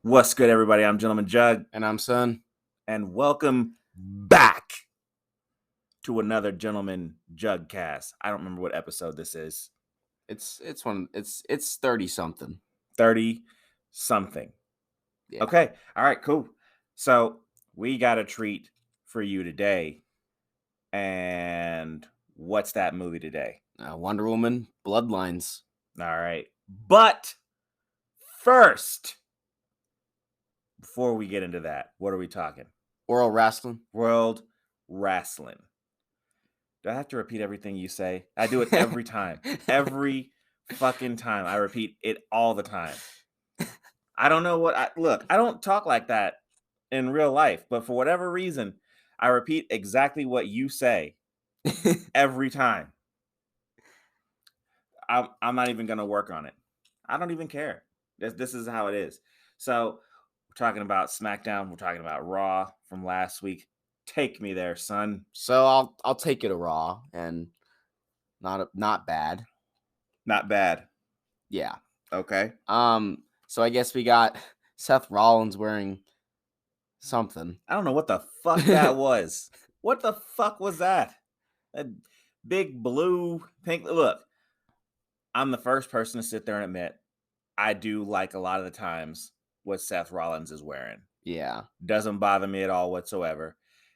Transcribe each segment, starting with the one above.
What's good, everybody? I'm Gentleman Jugg. And I'm Son. And welcome back to another Gentleman Juggcast. I don't remember what episode this is. It's 30 something. 30 something. Yeah. Okay. All right, cool. So we got a treat for you today. And what's that movie today? Wonder Woman, Bloodlines. All right. But first, before we get into that, what are we talking? World Wrestling. World Wrestling. Do I have to repeat everything you say? I do it every time. Every fucking time. I repeat it all the time. I don't know what look, I don't talk like that in real life, but for whatever reason, I repeat exactly what you say every time. I'm not even going to work on it. I don't even care. This is how it is. So we're talking about SmackDown. We're talking about Raw from last week. Take me there, son. So I'll take it to Raw, and not bad. Not bad. Yeah. Okay. So I guess we got Seth Rollins wearing something. I don't know what the fuck that was. What the fuck was that? A big blue pink. Look, I'm the first person to sit there and admit I do like a lot of the times what Seth Rollins is wearing. Yeah. Doesn't bother me at all whatsoever.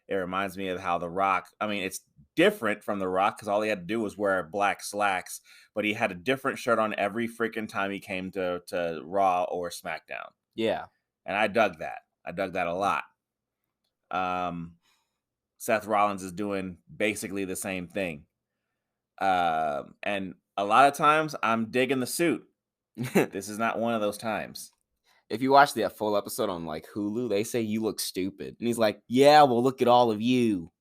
It reminds me of how The Rock, I mean, it's different from The Rock because all he had to do was wear black slacks, but he had a different shirt on every freaking time he came to Raw or SmackDown. Yeah. And I dug that. I dug that a lot. Seth Rollins is doing basically the same thing. And a lot of times I'm digging the suit. This is not one of those times. If you watch the full episode on like Hulu, they say you look stupid. And he's like, yeah, well, look at all of you.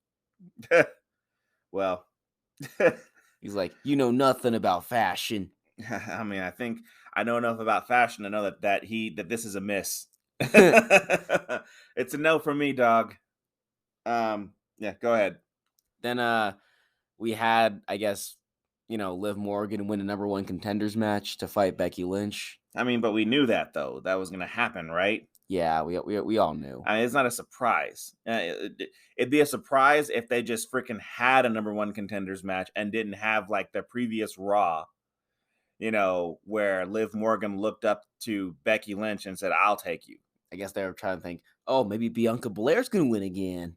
Well, he's like, you know nothing about fashion. I mean, I think I know enough about fashion to know that this is a miss. It's a no for me, dog. Yeah, go ahead. Then we had, I guess, Liv Morgan win a number one contenders match to fight Becky Lynch. I mean, but we knew that though. That was going to happen, right? Yeah, we all knew. I mean, it's not a surprise. It'd be a surprise if they just freaking had a number one contenders match and didn't have like the previous Raw, where Liv Morgan looked up to Becky Lynch and said, "I'll take you." I guess they were trying to think, oh, maybe Bianca Belair's going to win again.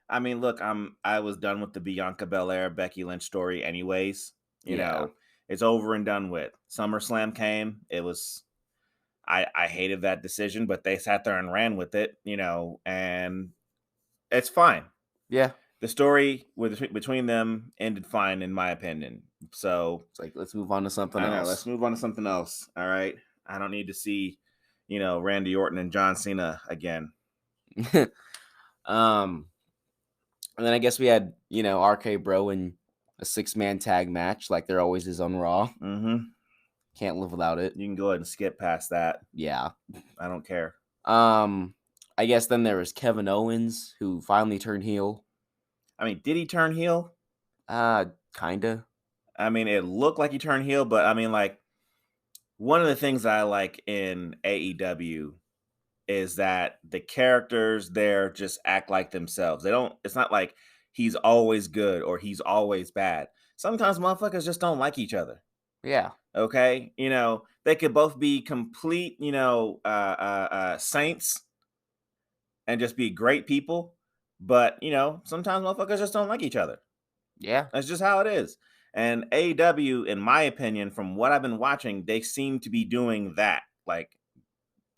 I mean, look, I was done with the Bianca Belair Becky Lynch story anyways. You know, it's over and done with. SummerSlam came. It was, I hated that decision, but they sat there and ran with it, and it's fine. Yeah. The story between them ended fine, in my opinion. So it's like, let's move on to something else. Let's move on to something else. All right. I don't need to see, Randy Orton and John Cena again. And then I guess we had, RK Bro in a 6-man tag match like there always is on Raw. Mm-hmm. Can't live without it. You can go ahead and skip past that. Yeah. I don't care. I guess then there was Kevin Owens, who finally turned heel. I mean, did he turn heel? Kinda. I mean, it looked like he turned heel, but I mean, like, one of the things I like in AEW is that the characters there just act like themselves. It's not like he's always good or he's always bad. Sometimes motherfuckers just don't like each other. Yeah. Okay. They could both be complete, saints and just be great people. But, sometimes motherfuckers just don't like each other. Yeah. That's just how it is. And AEW, in my opinion, from what I've been watching, they seem to be doing that. Like,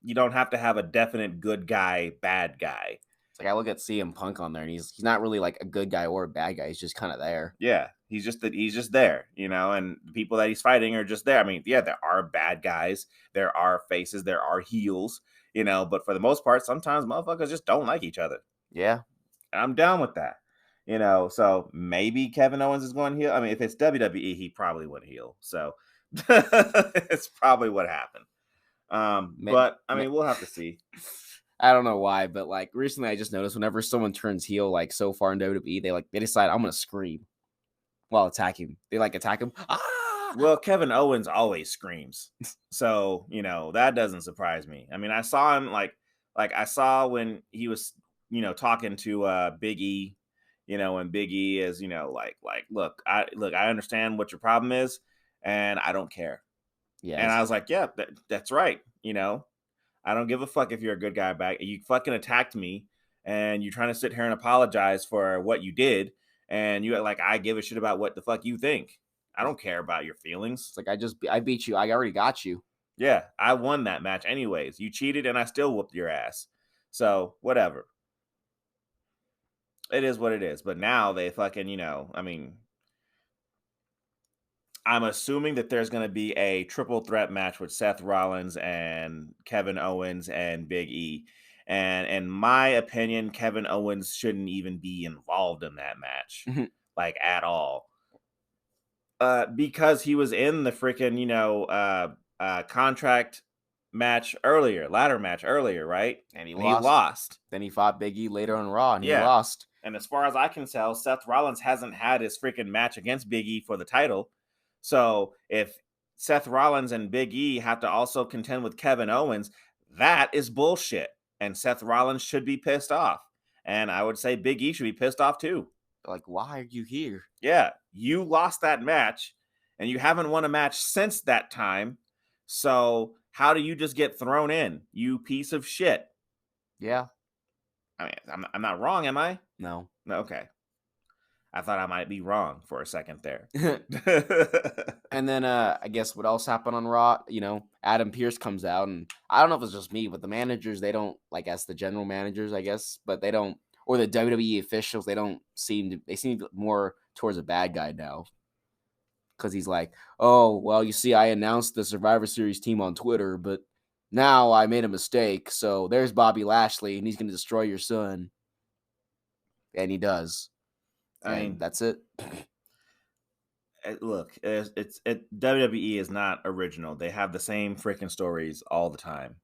you don't have to have a definite good guy, bad guy. It's like I look at CM Punk on there, and he's not really like a good guy or a bad guy. He's just kind of there. Yeah, he's just there, and the people that he's fighting are just there. I mean, yeah, there are bad guys, there are faces, there are heels, but for the most part, sometimes motherfuckers just don't like each other. Yeah, and I'm down with that. So maybe Kevin Owens is going heel. I mean, if it's WWE, he probably went heel. So it's probably what happened. But I mean, we'll have to see. I don't know why, but like recently I just noticed whenever someone turns heel, like so far in WWE, they decide I'm gonna scream while attacking. They attack him. Well, Kevin Owens always screams. So, that doesn't surprise me. I mean, I saw him like I saw when he was, talking to Big E, and Big E is, like look, I understand what your problem is and I don't care. And I Yes. was like, yeah, that's right. I don't give a fuck if you're a good guy back. You fucking attacked me and you're trying to sit here and apologize for what you did. And you like, I give a shit about what the fuck you think. I don't care about your feelings. It's like I beat you. I already got you. Yeah, I won that match anyways. You cheated and I still whooped your ass. So, whatever. It is what it is. But now they fucking, I mean, I'm assuming that there's going to be a triple threat match with Seth Rollins and Kevin Owens and Big E. And in my opinion, Kevin Owens shouldn't even be involved in that match, like at all. Because he was in the freaking, contract ladder match earlier, right? And he He lost. lost. Then he fought Big E later on Raw, and he Yeah. lost. And as far as I can tell, Seth Rollins hasn't had his freaking match against Big E for the title. So if Seth Rollins and Big E have to also contend with Kevin Owens, that is bullshit. And Seth Rollins should be pissed off. And I would say Big E should be pissed off too. Like, why are you here? Yeah, you lost that match and you haven't won a match since that time. So how do you just get thrown in, you piece of shit? Yeah. I mean, I'm not wrong, am I? No. Okay. I thought I might be wrong for a second there. And then I guess what else happened on Raw? Adam Pearce comes out, and I don't know if it's just me, but the managers, they don't, like, as the general managers, I guess, but they don't, or the WWE officials, they seem more towards a bad guy now. Because he's like, oh, well, you see, I announced the Survivor Series team on Twitter, but now I made a mistake. So there's Bobby Lashley, and he's going to destroy your son. And he does. I mean, that's it. Look, WWE is not original. They have the same freaking stories all the time.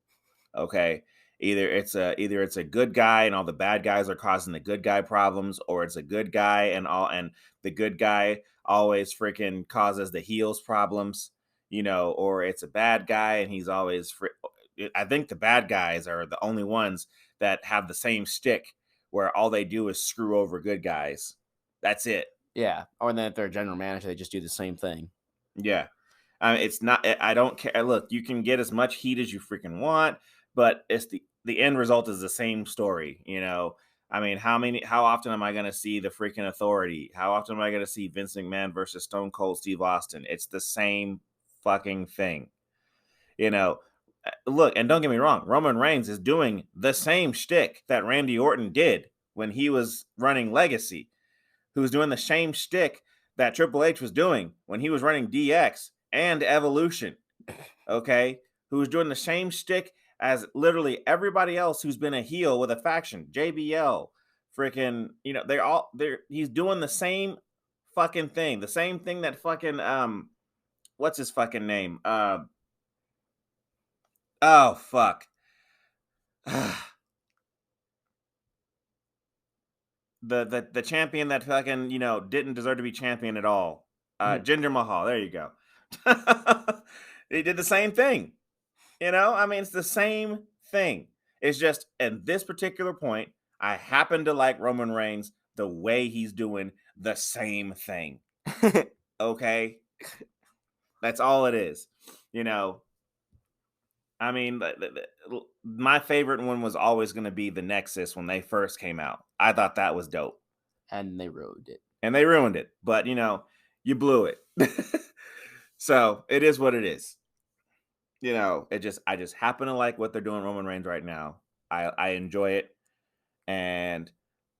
Okay, either it's a good guy and all the bad guys are causing the good guy problems, or it's a good guy and the good guy always freaking causes the heels problems, or it's a bad guy and he's always. I think the bad guys are the only ones that have the same shtick where all they do is screw over good guys. That's it. Yeah. Or then if they're a general manager, they just do the same thing. Yeah. It's not, I don't care. Look, you can get as much heat as you freaking want, but it's the end result is the same story. I mean, how often am I going to see the freaking Authority? How often am I going to see Vince McMahon versus Stone Cold Steve Austin? It's the same fucking thing. Look, and don't get me wrong, Roman Reigns is doing the same shtick that Randy Orton did when he was running Legacy, who was doing the same shtick that Triple H was doing when he was running DX and Evolution. Okay, who was doing the same shtick as literally everybody else who's been a heel with a faction. JBL, freaking, he's doing the same fucking thing, the same thing that fucking what's his fucking name? Oh fuck. The champion that fucking didn't deserve to be champion at all. Jinder Mahal. There you go. He did the same thing. I mean, it's the same thing. It's just at this particular point, I happen to like Roman Reigns the way he's doing the same thing. Okay, that's all it is. I mean, my favorite one was always going to be the Nexus when they first came out. I thought that was dope. And they ruined it. But, you blew it. So it is what it is. I just happen to like what they're doing Roman Reigns right now. I enjoy it. And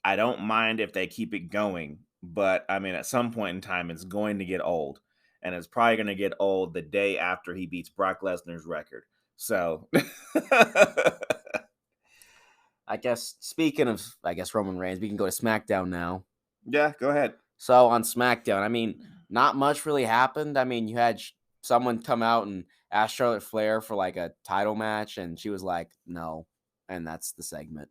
I don't mind if they keep it going. But, I mean, at some point in time, it's going to get old. And it's probably going to get old the day after he beats Brock Lesnar's record. So, I guess, speaking of, Roman Reigns, we can go to SmackDown now. Yeah, go ahead. So, on SmackDown, I mean, not much really happened. I mean, you had someone come out and ask Charlotte Flair for, like, a title match, and she was like, no. And that's the segment.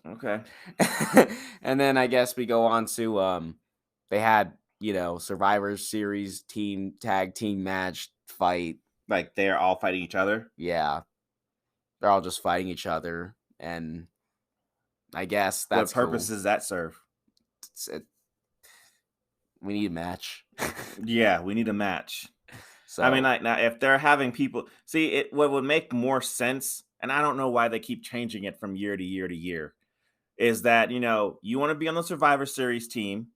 Okay. And then I guess we go on to, they had Survivor Series tag team match fight. Like they're all fighting each other. Yeah, they're all just fighting each other, and I guess What that's purpose cool. does that serve? We need a match. Yeah, we need a match. So I mean, like now, if they're having people see it, what would make more sense, and I don't know why they keep changing it from year to year to year, is that you want to be on the Survivor Series team,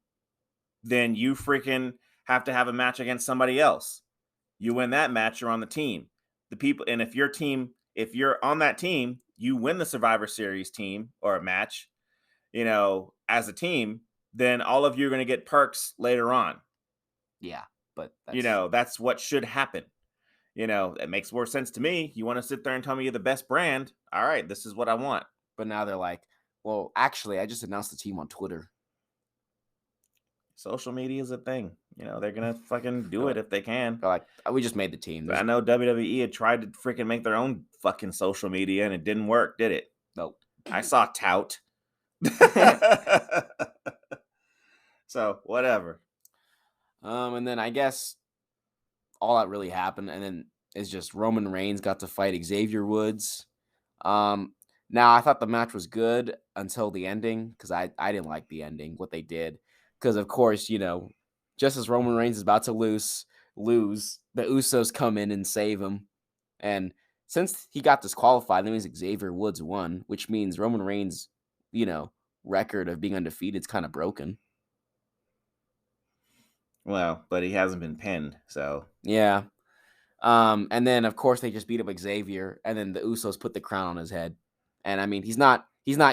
then you freaking have to have a match against somebody else. You win that match, you're on the team. The people, and if you're on that team, you win the Survivor Series team or a match, as a team, then all of you are going to get perks later on. yeah, but That's what should happen. It makes more sense to me. You want to sit there and tell me you're the best brand? All right, this is what I want. But now they're like, well, actually, I just announced the team on Twitter. Social media is a thing. They're gonna fucking do it if they can. They're like, we just made the team. I know WWE had tried to freaking make their own fucking social media and it didn't work, did it? Nope. I saw tout. So whatever. And then I guess all that really happened, and then is just Roman Reigns got to fight Xavier Woods. Now I thought the match was good until the ending, because I didn't like the ending, what they did, because of course just as Roman Reigns is about to lose, the Usos come in and save him, and since he got disqualified, that means Xavier Woods won, which means Roman Reigns, record of being undefeated is kind of broken. Well, but he hasn't been pinned, so yeah. And then of course they just beat up Xavier, and then the Usos put the crown on his head. And I mean, he's not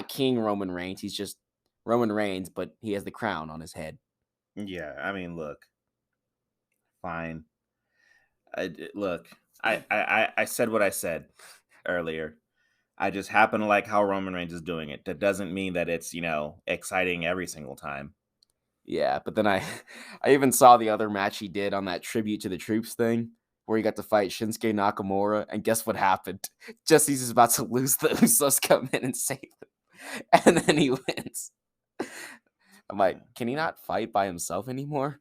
King Roman Reigns. He's just Roman Reigns, but he has the crown on his head. Yeah, I mean, look, fine. I said what I said earlier. I just happen to like how Roman Reigns is doing it. That doesn't mean that it's exciting every single time. Yeah, but then I even saw the other match he did on that tribute to the troops thing, where he got to fight Shinsuke Nakamura, and guess what happened? Just as he's about to lose, the Usos come in and save him, and then he wins. I'm like, can he not fight by himself anymore?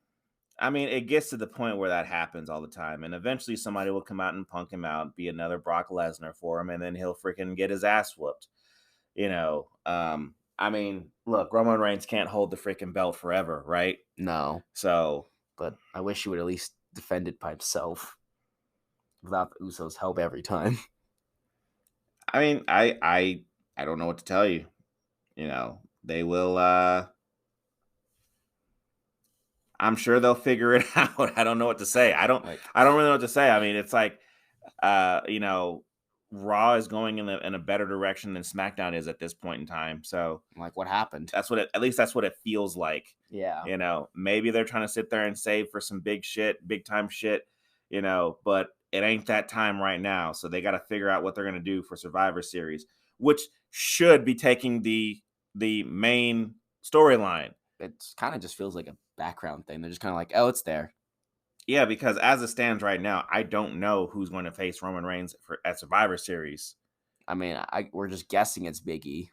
I mean, it gets to the point where that happens all the time, and eventually somebody will come out and punk him out, be another Brock Lesnar for him, and then he'll freaking get his ass whooped. I mean, look, Roman Reigns can't hold the freaking belt forever, right? No. So, but I wish he would at least defend it by himself without the Usos' help every time. I mean, I don't know what to tell you. They will. I'm sure they'll figure it out. I don't know what to say. I don't really know what to say. I mean, it's like, Raw is going in a better direction than SmackDown is at this point in time. So, like, what happened? At least that's what it feels like. Yeah. Maybe they're trying to sit there and save for some big time shit. But it ain't that time right now. So they got to figure out what they're going to do for Survivor Series, which should be taking the main storyline. It kind of just feels like a background thing. They're just kind of like, oh, it's there. Yeah, because as it stands right now, I don't know who's going to face Roman Reigns at Survivor Series. I mean, we're just guessing it's Big E.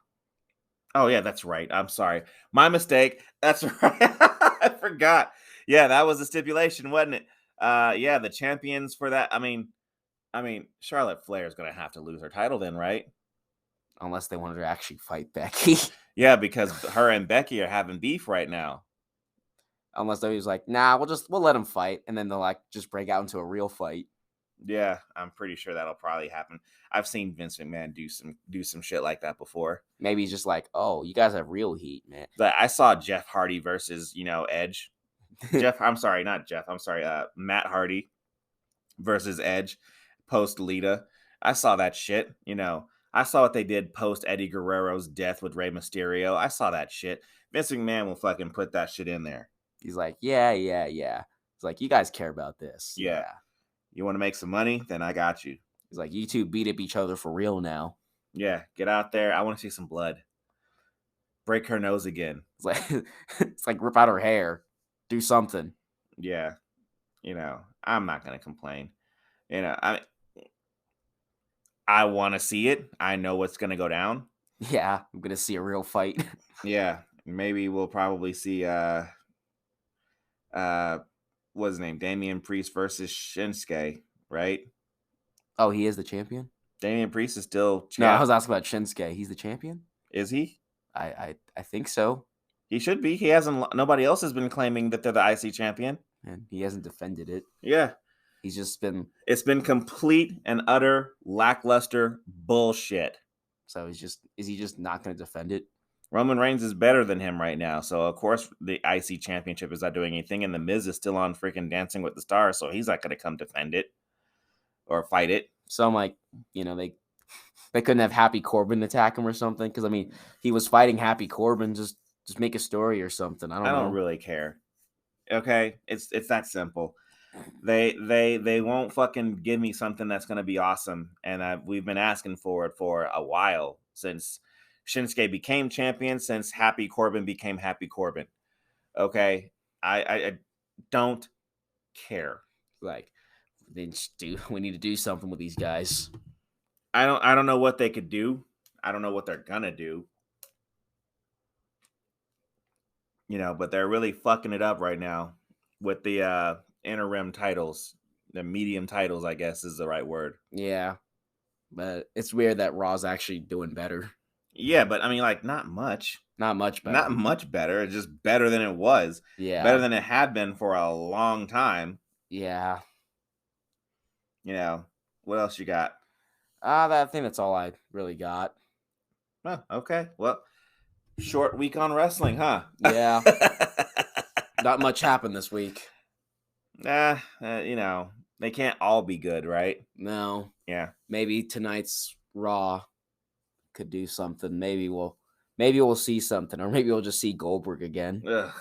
Oh, yeah, that's right. I'm sorry. My mistake. That's right. I forgot. Yeah, that was the stipulation, wasn't it? Yeah, the champions for that. I mean, Charlotte Flair is going to have to lose her title then, right? Unless they wanted to actually fight Becky. Yeah, because her and Becky are having beef right now. Unless they was like, nah, we'll let them fight, and then they'll like just break out into a real fight. Yeah, I'm pretty sure that'll probably happen. I've seen Vince McMahon do some shit like that before. Maybe he's just like, oh, you guys have real heat, man. But I saw Jeff Hardy versus Edge. I'm sorry, Matt Hardy versus Edge post Lita. I saw that shit. I saw what they did post Eddie Guerrero's death with Rey Mysterio. I saw that shit. Vince McMahon will fucking put that shit in there. He's like, yeah. He's like, you guys care about this. Yeah. You want to make some money? Then I got you. He's like, you two beat up each other for real now. Yeah, get out there. I want to see some blood. Break her nose again. It's like rip out her hair. Do something. Yeah. I'm not going to complain. I want to see it. I know what's going to go down. Yeah, I'm going to see a real fight. Yeah, maybe we'll probably see What's his name? Damian Priest versus Shinsuke, right? Oh, he is the champion? Damian Priest is still No, I champ. was asking about Shinsuke. He's the champion? Is he? I think so. He should be. He hasn't. Nobody else has been claiming that they're the IC champion. And he hasn't defended it. Yeah. He's just been. It's been complete and utter lackluster bullshit. So is he just not going to defend it? Roman Reigns is better than him right now. So, of course, the IC championship is not doing anything. And The Miz is still on freaking Dancing with the Stars. So he's not going to come defend it or fight it. So I'm like, they couldn't have Happy Corbin attack him or something. Because, I mean, he was fighting Happy Corbin. Just make a story or something. I don't know. Really care. Okay? It's that simple. They won't fucking give me something that's going to be awesome. And we've been asking for it for a while since Shinsuke became champion, since Happy Corbin became Happy Corbin. Okay? I don't care. Like, we need to do something with these guys. I don't know what they could do. I don't know what they're gonna do. But they're really fucking it up right now with the interim titles. The medium titles, I guess, is the right word. Yeah. But it's weird that Raw's actually doing better. Yeah, but I mean, like, not much. Not much better. Not much better. It's just better than it was. Yeah. Better than it had been for a long time. Yeah. What else you got? I think that's all I really got. Oh, okay. Well, short week on wrestling, huh? Yeah. Not much happened this week. They can't all be good, right? No. Yeah. Maybe tonight's Raw could do something. Maybe we'll see something, or maybe we'll just see Goldberg again. Ugh.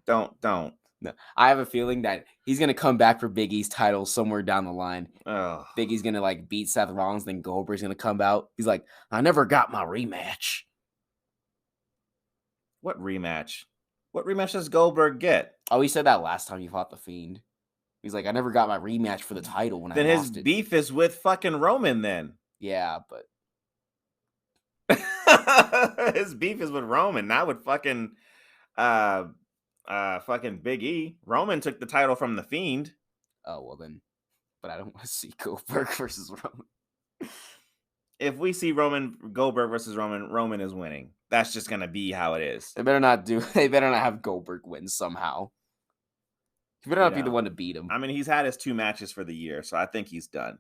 Don't. No, I have a feeling that he's gonna come back for Big E's title somewhere down the line. Ugh. Big E's gonna beat Seth Rollins, then Goldberg's gonna come out. He's like, I never got my rematch. What rematch? What rematch does Goldberg get? Oh, he said that last time he fought the Fiend. He's like, I never got my rematch for the title when I lost it. Then his beef is with fucking Roman then. Yeah, but his beef is with Roman, not with fucking fucking Big E. Roman took the title from the Fiend. Oh, well then. But I don't want to see Goldberg versus Roman. If we see Goldberg versus Roman is winning. That's just gonna be how it is. They better not have Goldberg win somehow. He better not be the one to beat him. I mean, he's had his 2 matches for the year, so I think he's done.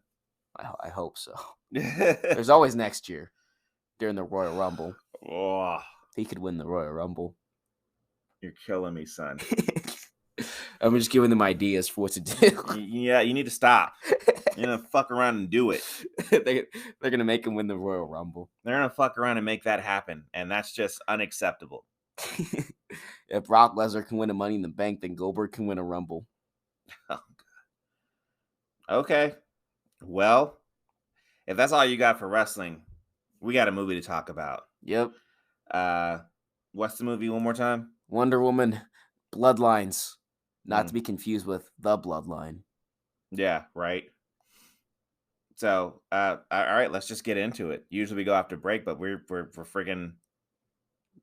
I hope so. There's always next year during the Royal Rumble. Oh, he could win the Royal Rumble. You're killing me, son. I'm just giving them ideas for what to do. Yeah, you need to stop. You're gonna fuck around and do it. They're gonna make him win the Royal Rumble. They're gonna fuck around and make that happen, and that's just unacceptable. If Brock Lesnar can win a Money in the Bank, then Goldberg can win a Rumble. Oh, God. Okay. Well, if that's all you got for wrestling, we got a movie to talk about. Yep. What's the movie one more time? Wonder Woman Bloodlines. Not to be confused with The Bloodline. Yeah, right. So, all right, let's just get into it. Usually we go after break, but we're friggin'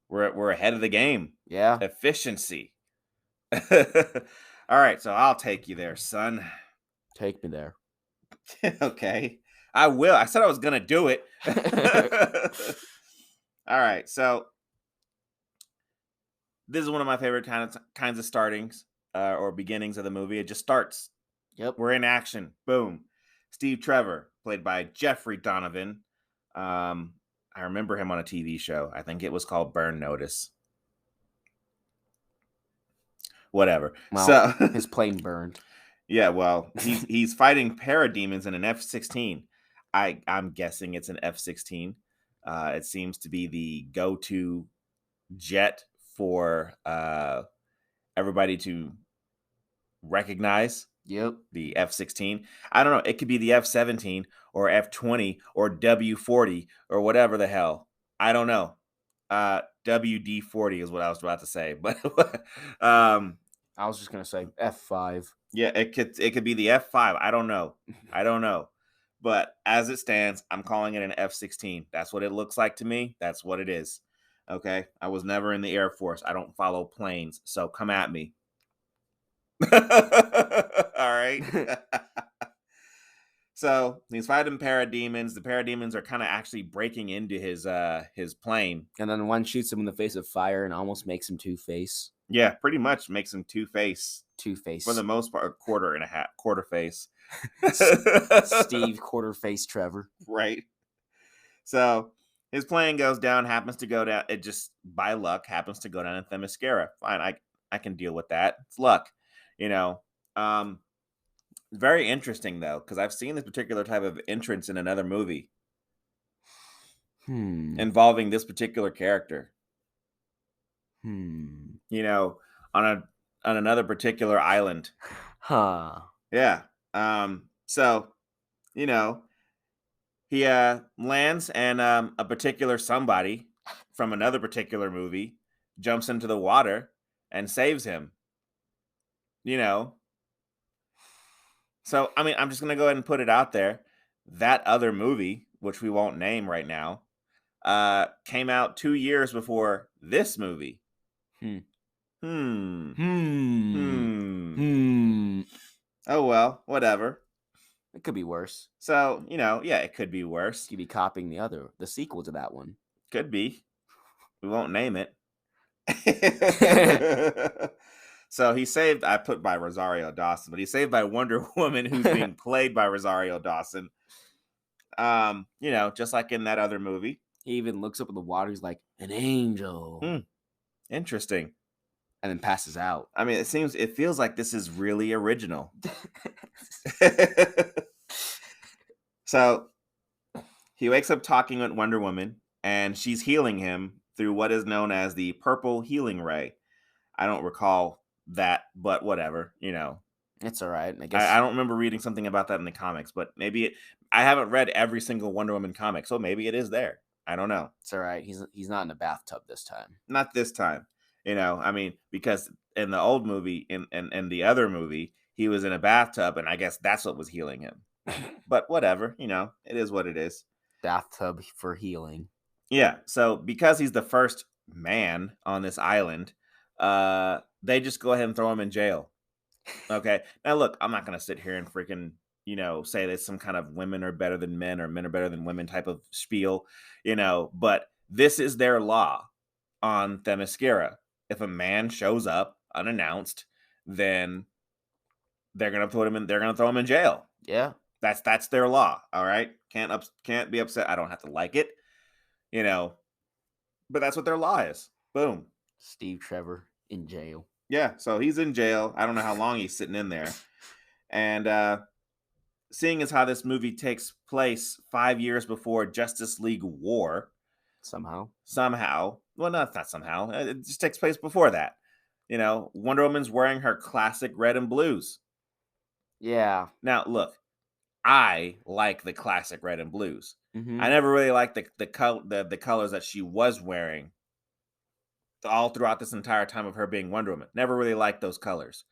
we're ahead of the game. Yeah. Efficiency. All right, so I'll take you there, son. Take me there. Okay. I will. I said I was going to do it. All right, so this is one of my favorite kinds of startings or beginnings of the movie. It just starts. Yep. We're in action. Boom. Steve Trevor, played by Jeffrey Donovan. I remember him on a TV show. I think it was called Burn Notice. Whatever. Well, so his plane burned. Yeah, well, he's fighting parademons in an F-16. I'm guessing it's an F-16. It seems to be the go-to jet for everybody to recognize. Yep. The F-16. I don't know. It could be the F-17 or F-20 or W-40 or whatever the hell. I don't know. WD-40 is what I was about to say, but I was just gonna say F5. Yeah, it could be the F5. I don't know. But as it stands, I'm calling it an F-16. That's what it looks like to me. That's what it is. Okay. I was never in the Air Force. I don't follow planes. So come at me. All right. So he's fighting parademons. The parademons are kind of actually breaking into his plane. And then one shoots him in the face of fire and almost makes him Two-Face. Yeah, pretty much makes him Two-Face. Two-Face. For the most part, quarter face. Steve Quarter-Face Trevor. Right. So his plane goes down, happens to go down. It just by luck happens to go down in Themyscira. Fine, I can deal with that. It's luck, you know. Very interesting though, because I've seen this particular type of entrance in another movie involving this particular character. You know, on another particular island. Huh. Yeah. So, you know, he lands and a particular somebody from another particular movie jumps into the water and saves him. You know. So, I mean, I'm just going to go ahead and put it out there. That other movie, which we won't name right now, came out 2 years before this movie. Oh, well, whatever. It could be worse. So, you know, yeah, it could be worse. You'd be copying the sequel to that one. Could be. We won't name it. So he's saved, I put by Rosario Dawson, but he's saved by Wonder Woman, who's being played by Rosario Dawson. You know, just like in that other movie. He even looks up at the water, he's like, an angel. Interesting. And then passes out. I mean, it feels like this is really original. So he wakes up talking with Wonder Woman, and she's healing him through what is known as the purple healing ray. I don't recall that, but whatever, you know. It's all right. I guess I don't remember reading something about that in the comics, but maybe I haven't read every single Wonder Woman comic, so maybe it is there. I don't know. It's all right. He's not in a bathtub this time. Not this time. You know, I mean, because in the old movie, in the other movie, he was in a bathtub, and I guess that's what was healing him. But whatever, you know, it is what it is. Bathtub for healing. Yeah, so because he's the first man on this island, they just go ahead and throw him in jail. Okay. Now look, I'm not gonna sit here and freaking, you know, say that some kind of women are better than men or men are better than women type of spiel, you know, but this is their law on Themyscira. If a man shows up unannounced, then they're gonna throw him in jail. Yeah. That's their law. All right. Can't be upset. I don't have to like it, you know, but that's what their law is. Boom. Steve Trevor in jail. Yeah, so he's in jail. I don't know how long he's sitting in there. And seeing as how this movie takes place 5 years before Justice League War, somehow, well, not somehow, it just takes place before that. You know, Wonder Woman's wearing her classic red and blues. Yeah. Now, look, I like the classic red and blues. Mm-hmm. I never really liked the colors that she was wearing all throughout this entire time of her being Wonder Woman. Never really liked those colors.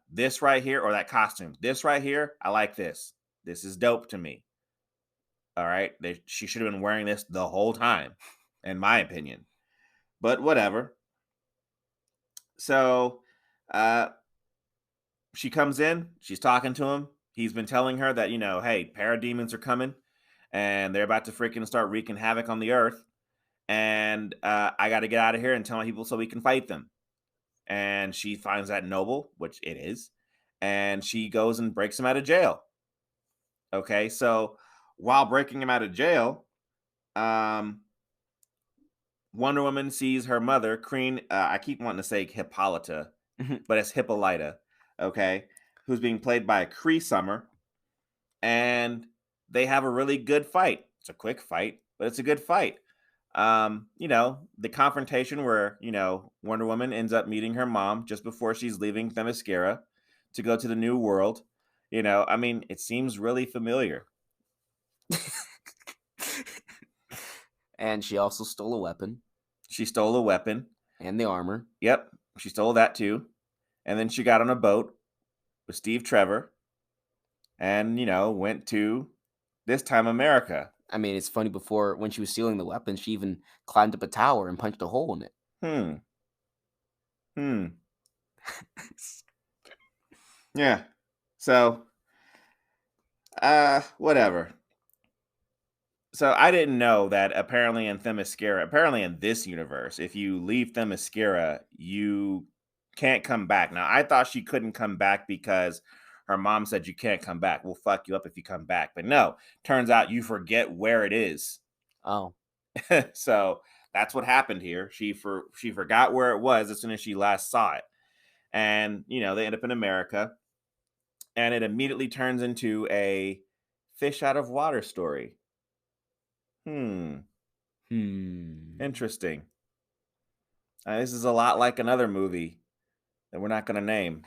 This right here, or that costume, this right here, I like this. This is dope to me. All right. She should have been wearing this the whole time, in my opinion. But whatever. So she comes in, she's talking to him. He's been telling her that, you know, hey, parademons are coming and they're about to freaking start wreaking havoc on the earth. And I got to get out of here and tell my people so we can fight them. And she finds that noble, which it is. And she goes and breaks him out of jail. Okay, so while breaking him out of jail, Wonder Woman sees her mother, Queen, I keep wanting to say Hippolyta, but it's Hippolyta, okay, who's being played by Cree Summer. And they have a really good fight. It's a quick fight, but it's a good fight. You know, the confrontation where, you know, Wonder Woman ends up meeting her mom just before she's leaving Themyscira to go to the new world. You know, I mean, it seems really familiar. And she also stole a weapon. She stole a weapon. And the armor. Yep, she stole that too. And then she got on a boat with Steve Trevor and, you know, went to, this time, America. I mean, it's funny, when she was stealing the weapon, she even climbed up a tower and punched a hole in it. Yeah. So, whatever. So I didn't know that apparently in this universe, if you leave Themyscira, you can't come back. Now, I thought she couldn't come back because her mom said you can't come back. We'll fuck you up if you come back. But no, turns out you forget where it is. Oh. So that's what happened here. She forgot where it was as soon as she last saw it. And, they end up in America. And it immediately turns into a fish out of water story. Interesting. This is a lot like another movie that we're not going to name.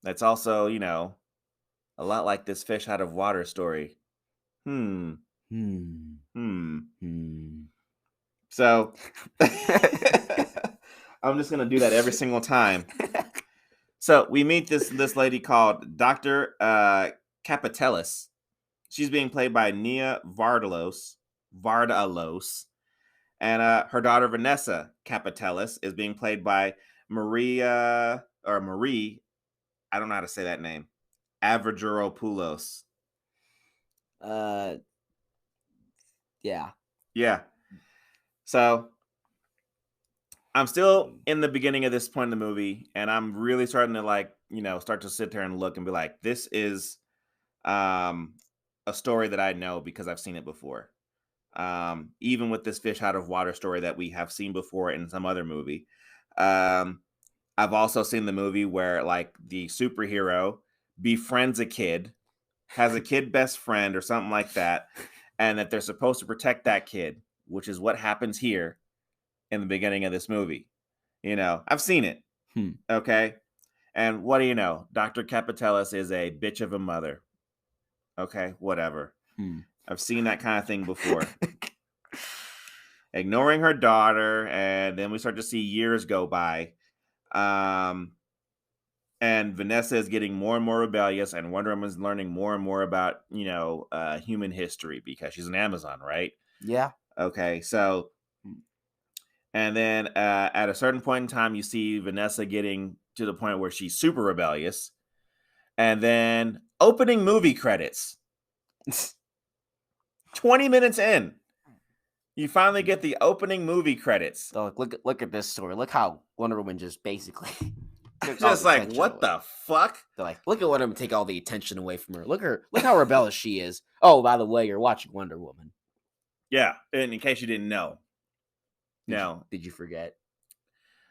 That's also, a lot like this fish out of water story. So, I'm just going to do that every single time. So, we meet this lady called Dr. Capitelis. She's being played by Nia Vardalos. And her daughter, Vanessa Capitelis, is being played by Marie, I don't know how to say that name, Avrageropoulos. Yeah. Yeah. So, I'm still in the beginning of this point in the movie, and I'm really starting to start to sit there and look and be like, this is a story that I know because I've seen it before. Even with this fish out of water story that we have seen before in some other movie. I've also seen the movie where the superhero befriends a kid, has a kid best friend or something like that, and that they're supposed to protect that kid, which is what happens here in the beginning of this movie. I've seen it. Okay. And what do you know? Dr. Capitelis is a bitch of a mother. Okay, whatever. I've seen that kind of thing before. Ignoring her daughter, and then we start to see years go by. And Vanessa is getting more and more rebellious, and Wonder Woman is learning more and more about, human history because she's an Amazon, right? Yeah. Okay, so, and then at a certain point in time, you see Vanessa getting to the point where she's super rebellious, and then opening movie credits. 20 minutes in, you finally get the opening movie credits. Oh, look at this story. Look how Wonder Woman just basically just like, what the fuck? They're like, look at Wonder Woman take all the attention away from her. Look how rebellious she is. Oh, by the way, you're watching Wonder Woman. Yeah, and in case you didn't know. Did you forget?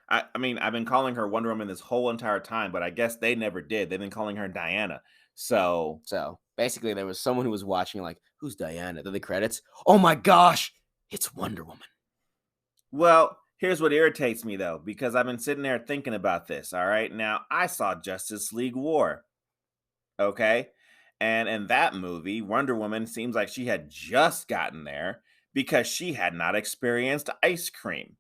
I mean, I've been calling her Wonder Woman this whole entire time, but I guess they never did. They've been calling her Diana. So basically, there was someone who was watching, like, who's Diana? Then the credits. Oh my gosh, it's Wonder Woman. Well, here's what irritates me, though, because I've been sitting there thinking about this, all right? Now, I saw Justice League War, okay? And in that movie, Wonder Woman seems like she had just gotten there because she had not experienced ice cream.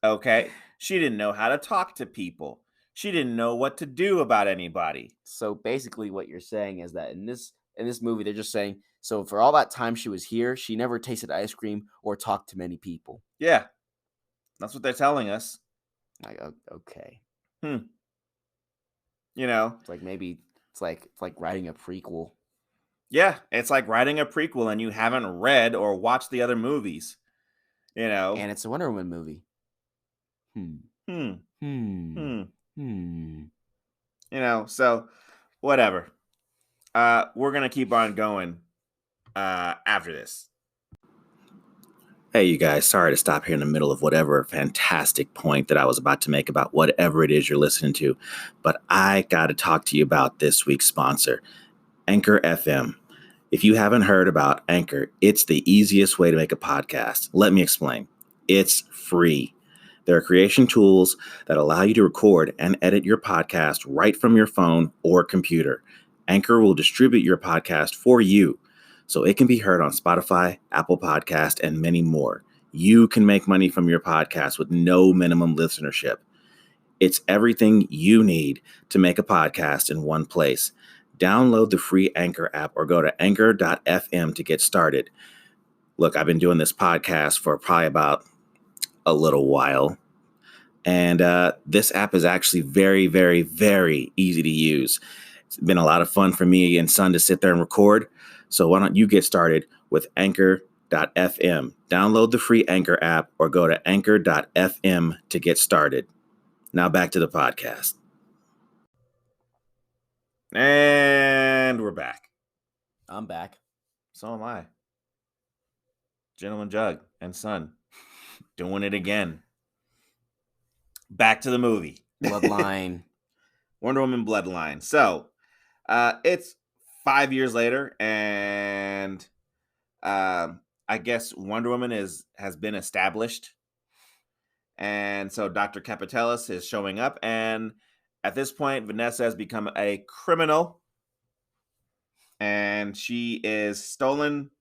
Okay? She didn't know how to talk to people. She didn't know what to do about anybody. So basically what you're saying is that in this movie, they're just saying, so for all that time she was here, she never tasted ice cream or talked to many people. Yeah. That's what they're telling us. Like, okay. It's like maybe it's like writing a prequel. Yeah, it's like writing a prequel and you haven't read or watched the other movies. And it's a Wonder Woman movie. So whatever. We're gonna keep on going after this. Hey, you guys, sorry to stop here in the middle of whatever fantastic point that I was about to make about whatever it is you're listening to, but I got to talk to you about this week's sponsor, Anchor FM. If you haven't heard about Anchor, it's the easiest way to make a podcast. Let me explain. It's free. There are creation tools that allow you to record and edit your podcast right from your phone or computer. Anchor will distribute your podcast for you, so it can be heard on Spotify, Apple Podcast, and many more. You can make money from your podcast with no minimum listenership. It's everything you need to make a podcast in one place. Download the free Anchor app or go to anchor.fm to get started. Look, I've been doing this podcast for probably about a little while, And this app is actually very, very, very easy to use. It's been a lot of fun for me and Son to sit there and record. So why don't you get started with Anchor.fm? Download the free Anchor app or go to Anchor.fm to get started. Now back to the podcast. And we're back. I'm back. So am I. Gentleman Jugg and Son doing it again. Back to the movie. Bloodline. Wonder Woman Bloodline. So it's 5 years later, and I guess Wonder Woman has been established. And so Dr. Capitalis is showing up, and at this point, Vanessa has become a criminal, and she is stolen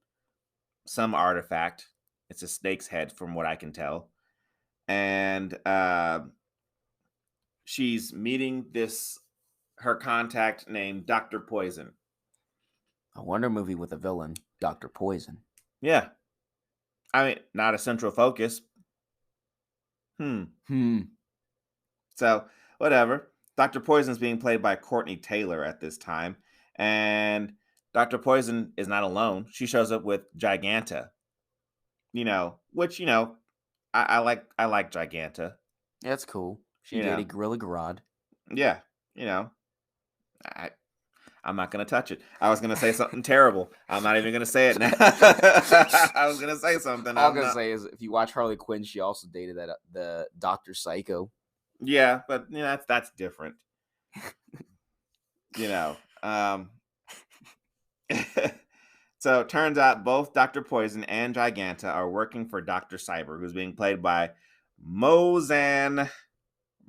some artifact. It's a snake's head, from what I can tell. And she's meeting her contact named Dr. Poison. A Wonder movie with a villain, Dr. Poison. Yeah. I mean, not a central focus. So, whatever. Dr. Poison's being played by Courtney Taylor at this time. And Dr. Poison is not alone. She shows up with Giganta. Which, I like Giganta. Yeah, that's cool. She dated Gorilla Grodd. Yeah. I'm not going to touch it. I was going to say something terrible. I'm not even going to say it now. I was going to say something. All I'm going to say is if you watch Harley Quinn, she also dated the Dr. Psycho. Yeah, but that's different. So it turns out both Dr. Poison and Giganta are working for Dr. Cyber, who's being played by Mozan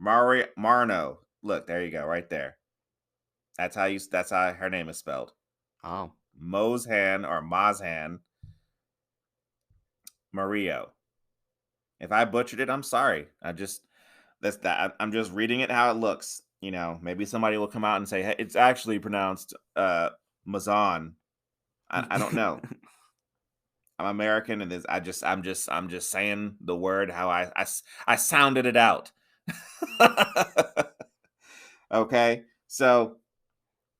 Marno. Look, there you go, right there. That's how her name is spelled. Oh. Mozhan or Mazhan Mario. If I butchered it, I'm sorry. I'm just reading it how it looks. Maybe somebody will come out and say, hey, it's actually pronounced Mazan. I don't know. I'm American, and I'm just saying the word how I sounded it out. Okay, so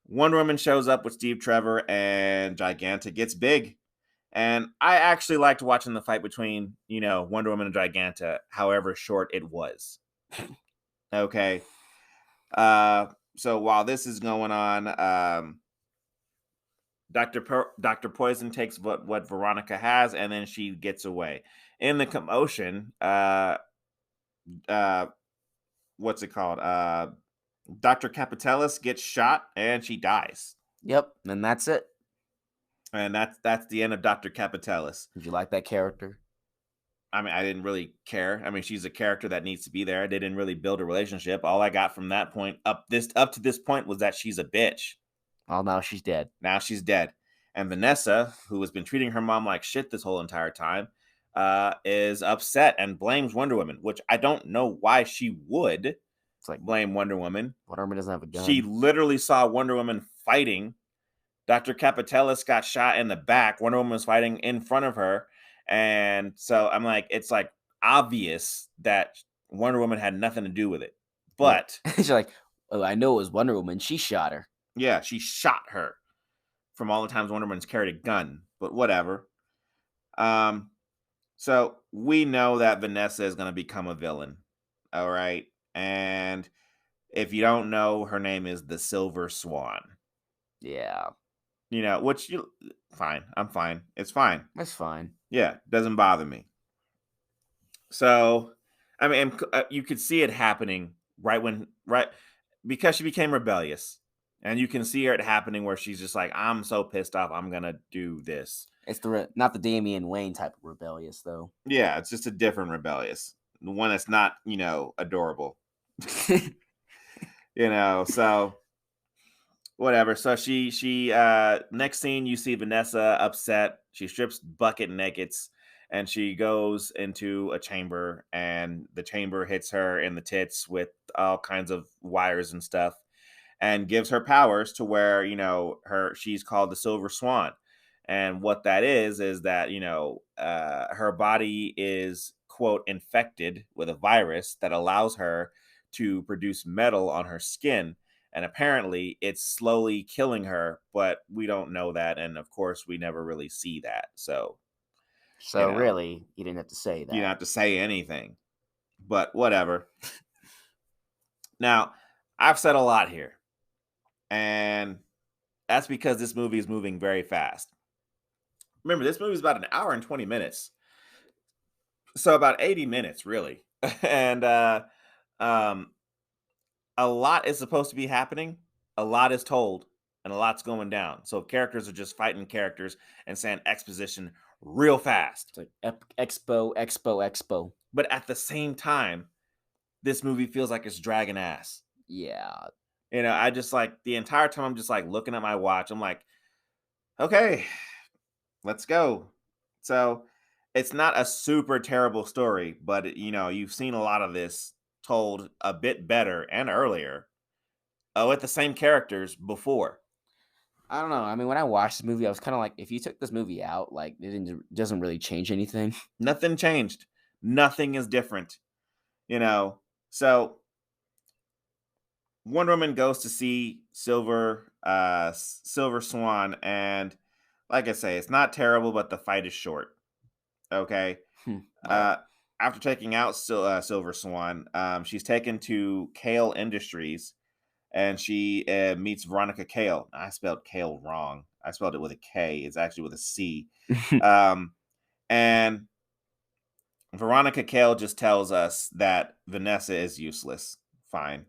Wonder Woman shows up with Steve Trevor, and Giganta gets big. And I actually liked watching the fight between, Wonder Woman and Giganta, however short it was. Okay. So while this is going on, Dr. Poison takes what Veronica has, and then she gets away. In the commotion, what's it called? Dr. Capitalis gets shot, and she dies. Yep, and that's it. And that's the end of Dr. Capitalis. Did you like that character? I mean, I didn't really care. I mean, she's a character that needs to be there. They didn't really build a relationship. All I got from that point up to this point was that she's a bitch. Well, now she's dead. Now she's dead. And Vanessa, who has been treating her mom like shit this whole entire time, is upset and blames Wonder Woman, which I don't know why she would blame Wonder Woman. Wonder Woman doesn't have a gun. She literally saw Wonder Woman fighting. Dr. Capitalis got shot in the back. Wonder Woman was fighting in front of her. And so I'm like, it's like obvious that Wonder Woman had nothing to do with it. But she's like, oh, I know it was Wonder Woman. She shot her. Yeah, she shot her from all the times Wonder Woman's carried a gun. But whatever. So we know that Vanessa is going to become a villain. All right. And if you don't know, her name is the Silver Swan. Yeah. Fine. I'm fine. It's fine. That's fine. Yeah, doesn't bother me. So, I mean, you could see it happening because she became rebellious. And you can see it happening where she's just like, I'm so pissed off, I'm going to do this. It's not the Damian Wayne type of rebellious, though. Yeah, it's just a different rebellious. The one that's not, adorable. So whatever. So she next scene you see Vanessa upset. She strips bucket naked and she goes into a chamber, and the chamber hits her in the tits with all kinds of wires and stuff, and gives her powers to where she's called the Silver Swan. And what that is that her body is quote, infected with a virus that allows her to produce metal on her skin. And apparently it's slowly killing her, but we don't know that. And of course, we never really see that. So, So really, you didn't have to say that. you don't have to say anything, but whatever. Now, I've said a lot here, and that's because this movie is moving very fast. Remember, this movie is about an hour and 20 minutes. So about 80 minutes, really. And um, a lot is supposed to be happening. A lot is told, and a lot's going down. So characters are just fighting characters and saying exposition real fast. It's like expo. But at the same time, this movie feels like it's dragging ass. Yeah. I just like the entire time I'm just like looking at my watch. I'm like, okay, let's go. So it's not a super terrible story, but you've seen a lot of this told a bit better and earlier. With the same characters before. I don't know. I mean, when I watched the movie, I was kind of like, if you took this movie out, like, doesn't really change anything. Nothing changed. Nothing is different. So Wonder Woman goes to see Silver Swan, and like I say, it's not terrible, but the fight is short. Okay. After taking out Silver Swan, she's taken to Kale Industries, and she meets Veronica Kale. I spelled Kale wrong. I spelled it with a K. It's actually with a C. And Veronica Kale just tells us that Vanessa is useless. Fine.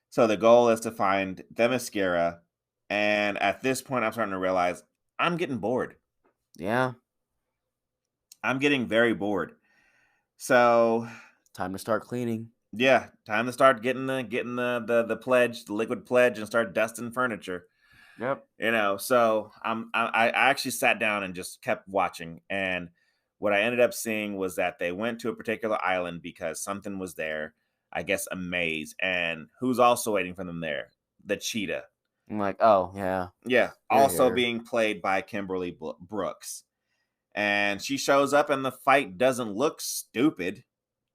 So the goal is to find Themyscira. And at this point, I'm starting to realize I'm getting bored. Yeah. I'm getting very bored. So time to start cleaning. Yeah, time to start getting the pledge, the liquid pledge, and start dusting furniture. Yep. So I actually sat down and just kept watching, and what I ended up seeing was that they went to a particular island because something was there. I guess a maze, and who's also waiting for them there? The cheetah. I'm like, oh yeah, yeah, also being played by Kimberly Brooks, and she shows up, and the fight doesn't look stupid,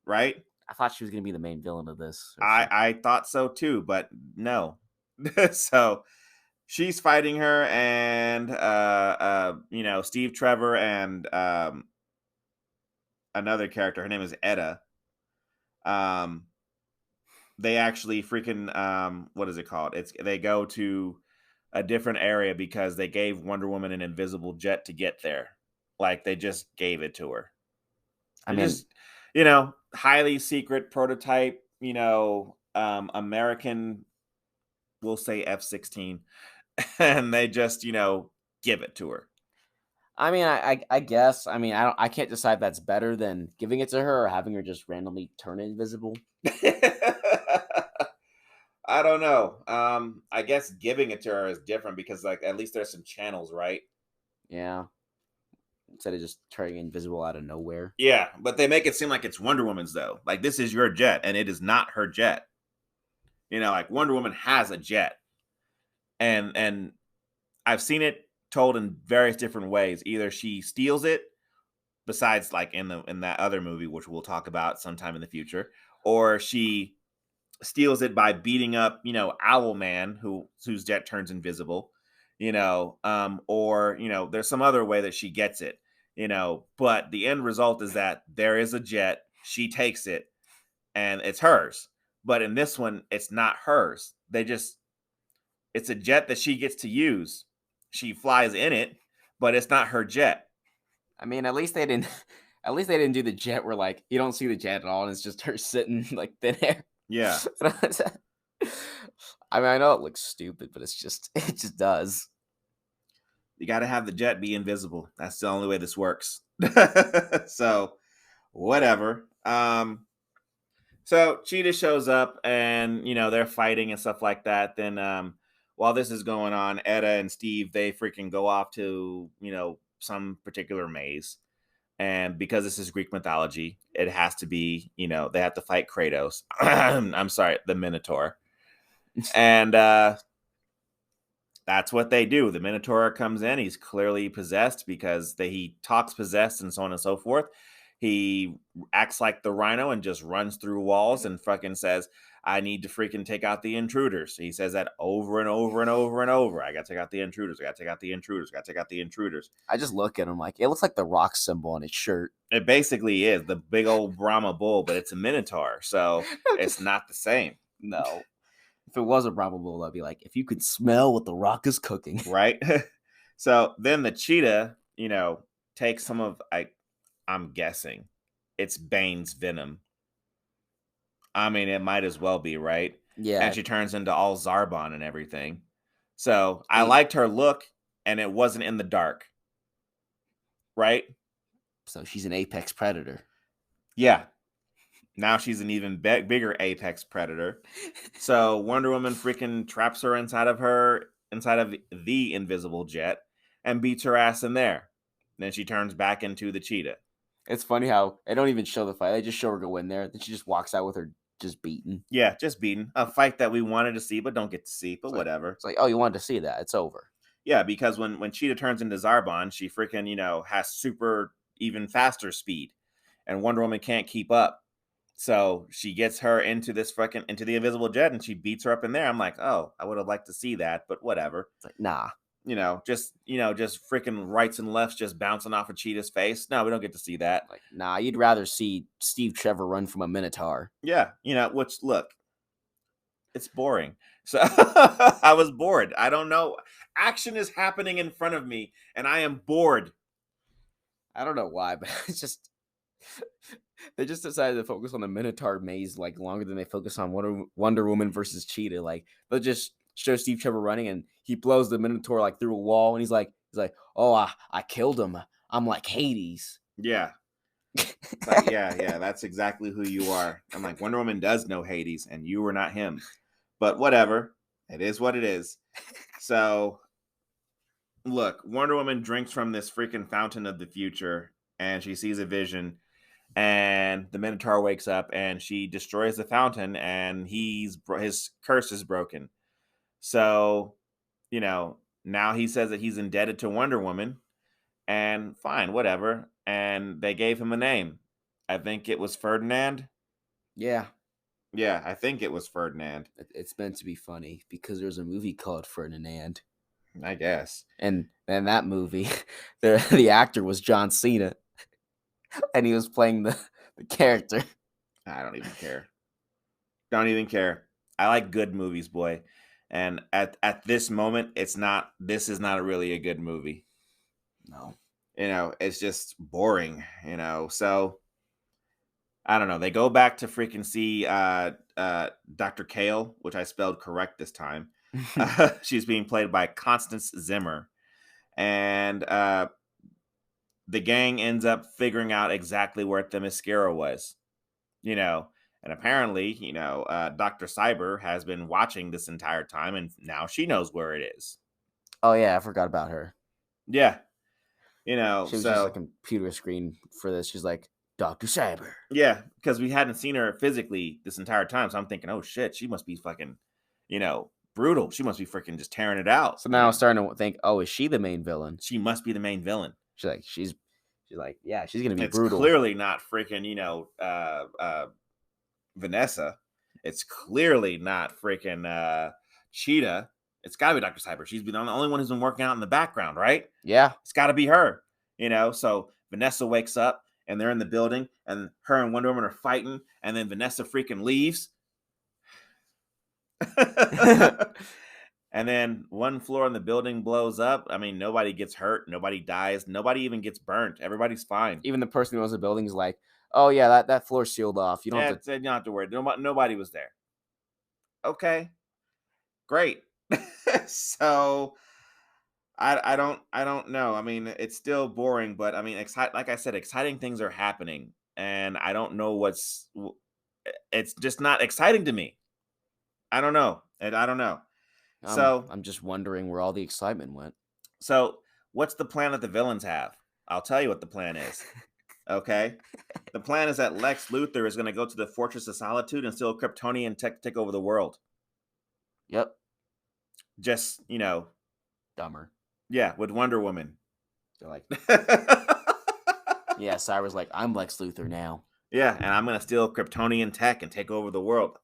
right? I thought she was going to be the main villain of this. I thought so too, but no. So she's fighting her, and Steve Trevor and another character. Her name is Etta. They actually freaking what is it called? They go to a different area because they gave Wonder Woman an invisible jet to get there. Like they just gave it to her. Highly secret prototype, American, we'll say F-16, and they just, give it to her. I mean, I guess. I mean, I can't decide if that's better than giving it to her or having her just randomly turn invisible. I don't know. I guess giving it to her is different because, like, at least there's some channels, right? Yeah. Instead of just turning invisible out of nowhere. Yeah, but they make it seem like it's Wonder Woman's, though. Like, this is your jet, and it is not her jet. Like, Wonder Woman has a jet. And I've seen it told in various different ways. Either she steals it, besides, like, in that other movie, which we'll talk about sometime in the future, or she steals it by beating up, Owlman, whose jet turns invisible. Or there's some other way that she gets it, but the end result is that there is a jet, she takes it, and it's hers. But in this one, it's not hers. It's a jet that she gets to use. She flies in it, but it's not her jet. I mean, at least they didn't do the jet where, like, you don't see the jet at all, and it's just her sitting like thin air. Yeah. I mean, I know it looks stupid, but it just does. You got to have the jet be invisible. That's the only way this works. So, whatever. So Cheetah shows up, and they're fighting and stuff like that. Then, while this is going on, Etta and Steve, they freaking go off to some particular maze, and because this is Greek mythology, it has to be they have to fight Kratos. I'm sorry, the Minotaur. And that's what they do. The Minotaur comes in. He's clearly possessed because he talks possessed and so on and so forth. He acts like the Rhino and just runs through walls and fucking says, I need to freaking take out the intruders. He says that over and over and over and over. I got to take out the intruders. I got to take out the intruders. I got to take out the intruders. I just look at him like, it looks like the Rock symbol on his shirt. It basically is the big old Brahma bull, but it's a Minotaur. So it's not the same. No. If it was a Brahma bull, I'd be like, if you could smell what the Rock is cooking. Right? So then the cheetah, takes some of, I'm guessing it's Bane's venom. I mean, it might as well be, right? Yeah. And she turns into all Zarbon and everything. So I liked her look, and it wasn't in the dark. Right? So she's an apex predator. Yeah. Now she's an even bigger apex predator. So Wonder Woman freaking traps her inside of the invisible jet and beats her ass in there. Then she turns back into the cheetah. It's funny how they don't even show the fight. They just show her go in there. Then she just walks out with her just beaten. Yeah, just beaten. A fight that we wanted to see but don't get to see, but whatever. It's like, oh, you wanted to see that. It's over. Yeah, because when Cheetah turns into Zarbon, she freaking, has super even faster speed. And Wonder Woman can't keep up. So she gets her into into the invisible jet and she beats her up in there. I'm like, oh, I would have liked to see that, but whatever. It's like, nah. Just freaking rights and lefts just bouncing off of Cheetah's face. No, we don't get to see that. Like, nah, you'd rather see Steve Trevor run from a Minotaur. Yeah, which, look, it's boring. So I was bored. I don't know. Action is happening in front of me and I am bored. I don't know why, but it's just... They just decided to focus on the Minotaur maze like longer than they focus on Wonder Woman versus Cheetah. Like, they'll just show Steve Trevor running and he blows the Minotaur like through a wall and he's like, oh, I killed him. I'm like Hades. Yeah. Like, yeah, that's exactly who you are. I'm like, Wonder Woman does know Hades and you were not him. But whatever. It is what it is. So, look, Wonder Woman drinks from this freaking fountain of the future and she sees a vision. And the Minotaur wakes up and she destroys the fountain and his curse is broken. So, now he says that he's indebted to Wonder Woman and fine, whatever. And they gave him a name. I think it was Ferdinand. Yeah. Yeah, I think it was Ferdinand. It's meant to be funny because there's a movie called Ferdinand. I guess. And in that movie, the actor was John Cena. And he was playing the character. I don't even care. Don't even care. I like good movies, boy. And at this moment, this is not really a good movie. No. It's just boring, So I don't know. They go back to freaking see Dr. Kale, which I spelled correct this time. She's being played by Constance Zimmer. And the gang ends up figuring out exactly where Themyscira was, and apparently, Dr. Cyber has been watching this entire time and now she knows where it is. Oh yeah, I forgot about her. Yeah. She was just a computer screen for this. She's like, Dr. Cyber. Yeah, because we hadn't seen her physically this entire time. So I'm thinking, oh shit, she must be fucking, brutal. She must be freaking just tearing it out. So now I'm starting to think, oh, is she the main villain? She must be the main villain. She's like, yeah, she's gonna be it's brutal. Clearly not freaking, Vanessa. It's clearly not freaking Cheetah. It's gotta be Dr. Cyber. She's been the only one who's been working out in the background, right? Yeah. It's gotta be her. So Vanessa wakes up and they're in the building and her and Wonder Woman are fighting, and then Vanessa freaking leaves. And then one floor in the building blows up. I mean, nobody gets hurt. Nobody dies. Nobody even gets burnt. Everybody's fine. Even the person who owns the building is like, oh, yeah, that floor's sealed off. You don't have to worry. Nobody was there. Okay. Great. So I don't know. I mean, it's still boring, but I mean, like I said, exciting things are happening. And I don't know it's just not exciting to me. I don't know. So I'm just wondering where all the excitement went. So what's the plan that the villains have? I'll tell you what the plan is. Okay. The plan is that Lex Luthor is going to go to the Fortress of Solitude and steal Kryptonian tech to take over the world. Yep. Just, dumber. Yeah, with Wonder Woman. They're like, Yeah, Cyber's like, I'm Lex Luthor now. Yeah, and I'm gonna steal Kryptonian tech and take over the world.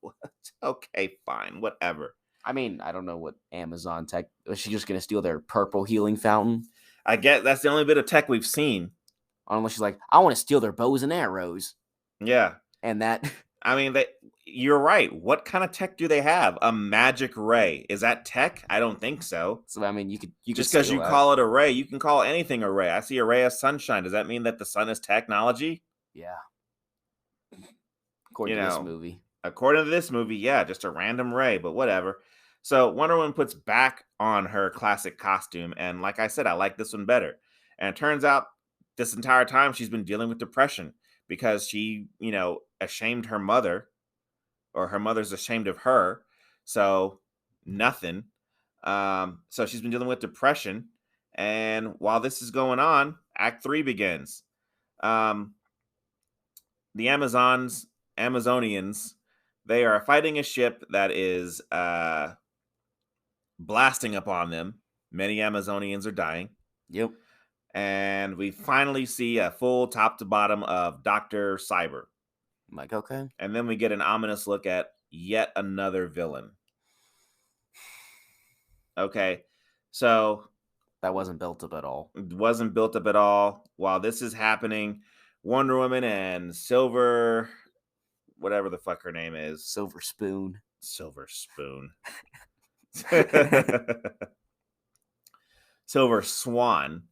Okay, fine, whatever. I mean, I don't know what Amazon tech. Was she just gonna steal their purple healing fountain? I get that's the only bit of tech we've seen. Unless she's like, I want to steal their bows and arrows. Yeah, And that. I mean, you're right. What kind of tech do they have? A magic ray. Is that tech? I don't think so. So I mean, you could Just because you steal that. call it a ray, you can call anything a ray. I see a ray of sunshine. Does that mean that the sun is technology? Yeah. According to this movie. According to this movie, yeah, just a random ray, but whatever. So Wonder Woman puts back on her classic costume, and like I said, I like this one better. And it turns out this entire time she's been dealing with depression because she, ashamed her mother, or her mother's ashamed of her. So nothing. So she's been dealing with depression, and while this is going on, Act 3 begins. The Amazonians, they are fighting a ship that is blasting upon them. Many Amazonians are dying. Yep. And we finally see a full top to bottom of Dr. Cyber. I'm like, okay. And then we get an ominous look at yet another villain. Okay, so that wasn't built up at all. It wasn't built up at all. While this is happening, Wonder Woman and Silver, whatever the fuck her name is. Silver Spoon. Silver Swan.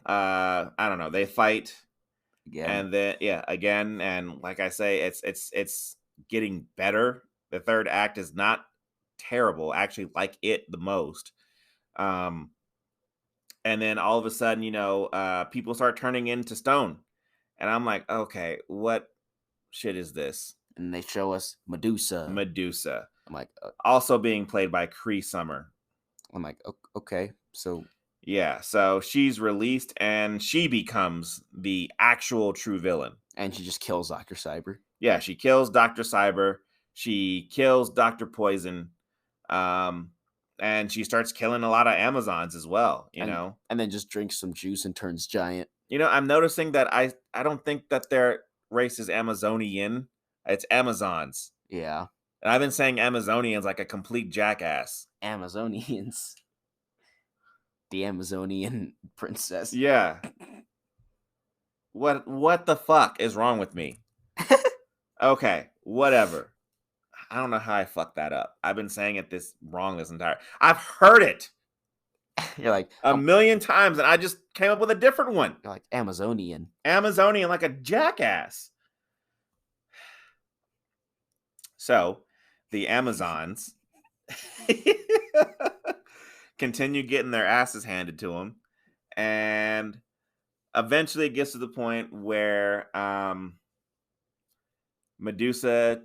I don't know. They fight. Again. And then again. And like I say, it's getting better. The third act is not terrible. I actually like it the most. And then all of a sudden, people start turning into stone. And I'm like, okay, what shit is this? And they show us Medusa. I'm like, also being played by Cree Summer. I'm like, okay, so. Yeah, so she's released and she becomes the actual true villain. And she just kills Dr. Cyber. Yeah, she kills Dr. Cyber. She kills Dr. Poison. And she starts killing a lot of Amazons as well, know. And then just drinks some juice and turns giant. I'm noticing that I don't think that their race is Amazonian. It's Amazons. Yeah. And I've been saying Amazonians like a complete jackass. Amazonians. The Amazonian princess. Yeah. What the fuck is wrong with me? Okay, whatever. I don't know how I fucked that up. I've been saying it wrong this entire. I've heard it. You're like a million times, and I just came up with a different one. You're like Amazonian, like a jackass. So, the Amazons continue getting their asses handed to them, and eventually it gets to the point where Medusa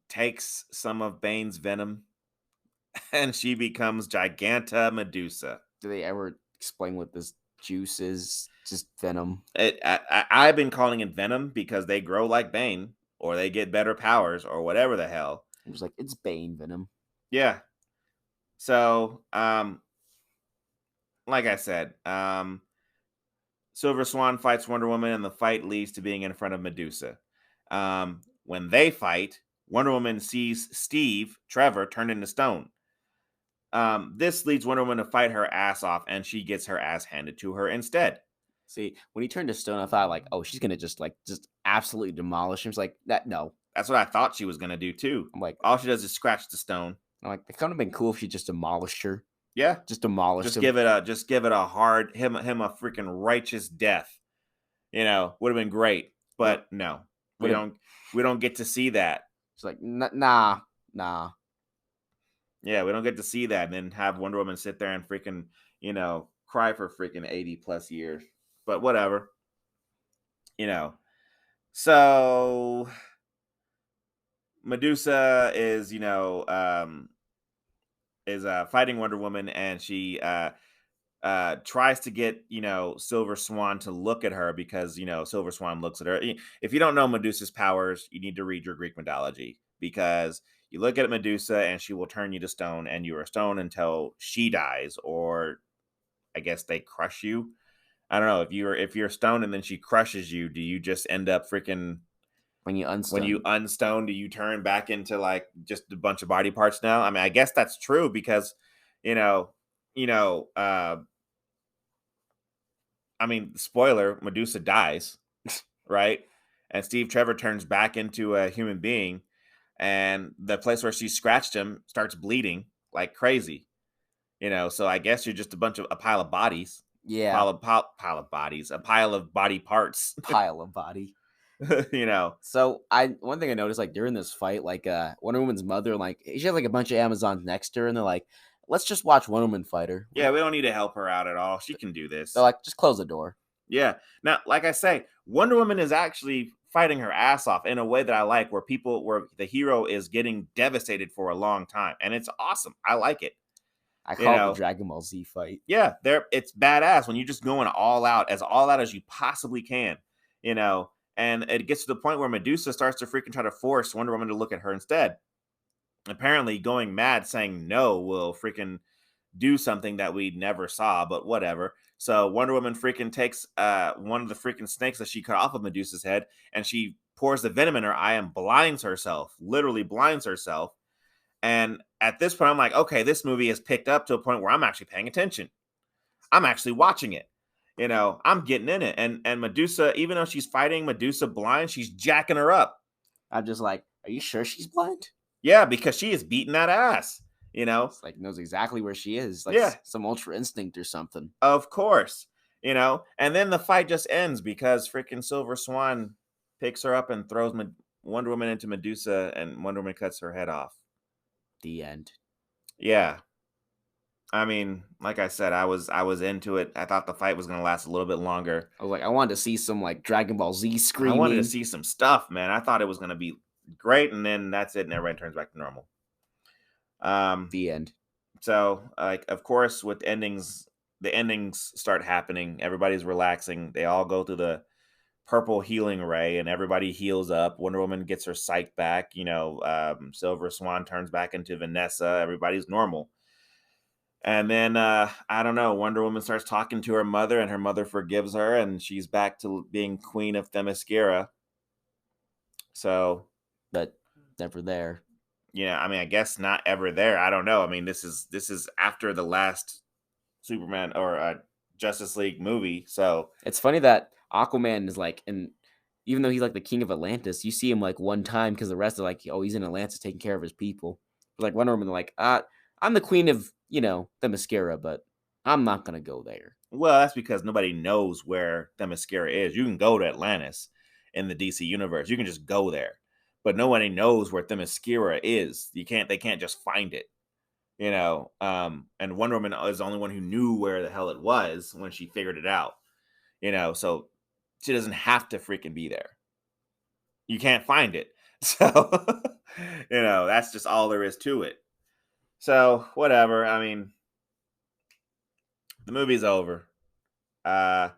takes some of Bane's venom and she becomes Giganta Medusa. Do they ever explain what this juice is? Just venom? I've been calling it venom because they grow like Bane, or they get better powers, or whatever the hell. It was like, it's Bane venom. Yeah. So, like I said, Silver Swan fights Wonder Woman, and the fight leads to being in front of Medusa. When they fight, Wonder Woman sees Trevor, turned into stone. This leads Wonder Woman to fight her ass off, and she gets her ass handed to her instead. See, when he turned to stone, I thought like, oh, she's gonna just absolutely demolish him. It's like that. No, that's what I thought she was gonna do too. I'm like, all she does is scratch the stone. I'm like, it could have been cool if she just demolished her. Yeah, just demolished him. Give it a hard him a freaking righteous death. Would have been great, but no, we don't get to see that. It's like, nah. Yeah, we don't get to see that, and then have Wonder Woman sit there and freaking, cry for freaking 80 plus years. But whatever. So Medusa is, fighting Wonder Woman, and she tries to get, Silver Swan to look at her because, Silver Swan looks at her. If you don't know Medusa's powers, you need to read your Greek mythology, because you look at Medusa and she will turn you to stone, and you are stone until she dies, or I guess they crush you. I don't know, if you're stoned and then she crushes you, do you just end up freaking When you when you unstun. unstone, do you turn back into like just a bunch of body parts now? I mean, I guess that's true because, you know, you know, I mean, spoiler, Medusa dies, right? And Steve Trevor turns back into a human being, and the place where she scratched him starts bleeding like crazy. So I guess you're just a pile of bodies, Yeah, pile of bodies, a pile of body parts. pile of body. you know, So one thing I noticed, like during this fight, like Wonder Woman's mother, like she has like a bunch of Amazons next to her, and they're like, "Let's just watch Wonder Woman fight her." yeah, we don't need to help her out at all. She can do They're this. like, "Just close the door." Yeah. Now, like I say, Wonder Woman is actually fighting her ass off in a way that I like, where the hero is getting devastated for a long time, and it's awesome. I like it. I You call it the know, Dragon Ball Z fight. yeah, it's badass when you're just going all out as you possibly can. And it gets to the point where Medusa starts to freaking try to force Wonder Woman to look at her instead. Apparently, going mad saying no will freaking do something that we never saw, but whatever. So Wonder Woman freaking takes one of the freaking snakes that she cut off of Medusa's head, and she pours the venom in her eye and blinds herself, literally blinds herself. And at this point, I'm like, okay, this movie has picked up to a point where I'm actually paying attention. I'm actually watching it. I'm getting in it. And Medusa, even though she's fighting Medusa blind, she's jacking her up. I'm just like, are you sure she's blind? Yeah, because she is beating that ass. It's like knows exactly where she is, like Yeah, some ultra instinct or something. of course. And then the fight just ends because freaking Silver Swan picks her up and throws Wonder Woman into Medusa, and Wonder Woman cuts her head off. The end. Yeah. I mean, like I said, I was into it. I thought the fight was gonna last a little bit longer. I was like, I wanted to see some like Dragon Ball Z I wanted to screaming. see some stuff, man. I thought it was gonna be great, and then that's it, and everybody turns back to normal. The end. So, like, of course, with the endings start happening. Everybody's relaxing. They all go through the purple healing ray, and everybody heals up. Wonder Woman gets her sight back. Silver Swan turns back into Vanessa. Everybody's normal. And then I don't know. Wonder Woman starts talking to her mother, and her mother forgives her, and she's back to being queen of Themyscira. So, But never there. I mean, I guess not ever there. I don't know. I mean, this is after the last Superman or Justice League movie. So It's funny that Aquaman is like, and even though he's like the king of Atlantis, you see him like one time because the rest are like, oh, he's in Atlantis taking care of his people. But like Wonder Woman, they're like, I'm the queen of the mascara, but I'm not gonna go there. well, that's because nobody knows where Themyscira is. You can go to Atlantis in the DC universe. You can just go there, but nobody knows where Themyscira is. They can't just find it. And Wonder Woman is the only one who knew where the hell it was when she figured it out. So she doesn't have to freaking be there. You can't find it. So, that's just all there is to it. So, whatever. I mean, the movie's over. Uh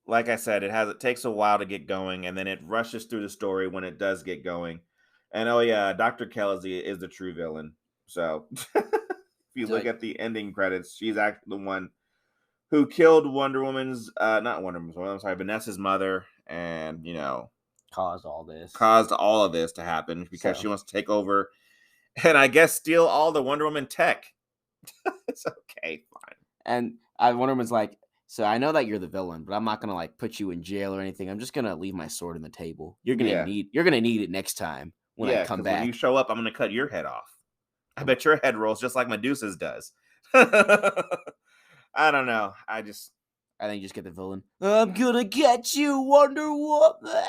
like I said, it takes a while to get going, and then it rushes through the story when it does get going. And oh yeah, Dr. Kelly is the true villain. So if you look Like, at the ending credits, she's actually the one who killed Wonder Woman's not Wonder Woman's, I'm sorry, Vanessa's mother, and caused all this. caused all of this to happen because So- she wants to take over and I guess steal all the Wonder Woman tech. It's okay, fine. And Wonder Woman's like, so I know that you're the villain, but I'm not gonna like put you in jail or anything. I'm just gonna leave my sword on the table. You're gonna need it next time when I come back. When you show up, I'm gonna cut your head off. I bet your head rolls just like Medusa's does. I don't know. I think just get the villain. I'm gonna get you, Wonder Woman.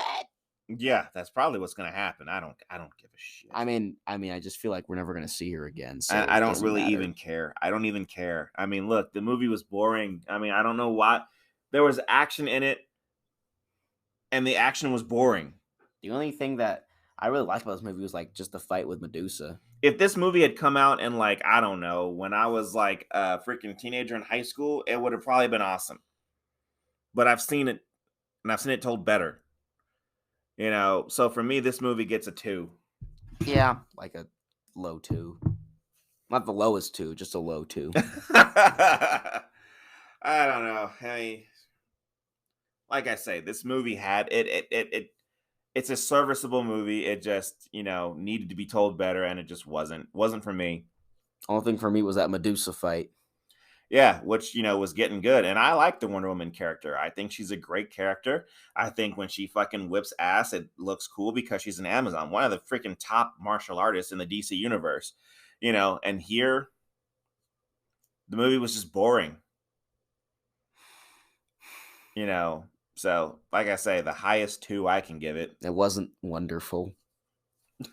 Yeah, that's probably what's gonna happen. I don't give a shit. I mean, I just feel like we're never gonna see her again. So I don't really even care. I don't even care. I mean, look, the movie was boring. I mean, I don't know why. There was action in it, and the action was boring. The only thing that I really liked about this movie was like just the fight with Medusa. If this movie had come out in like, I don't know, when I was like a freaking teenager in high school, it would have probably been awesome. But I've seen it, and I've seen it told better. So for me, this movie gets a 2. Yeah, like a low 2. Not the lowest 2, just a low 2. I don't know. I mean, like I say, this movie had it. It's a serviceable movie. It just needed to be told better, and it just wasn't for me. Only thing for me was that Medusa fight. Yeah, which was getting good, and I like the Wonder Woman character. I think she's a great character. I think when she fucking whips ass, it looks cool because she's an Amazon, one of the freaking top martial artists in the DC universe. And here the movie was just boring. So like I say, the highest 2 I can give it. It wasn't wonderful.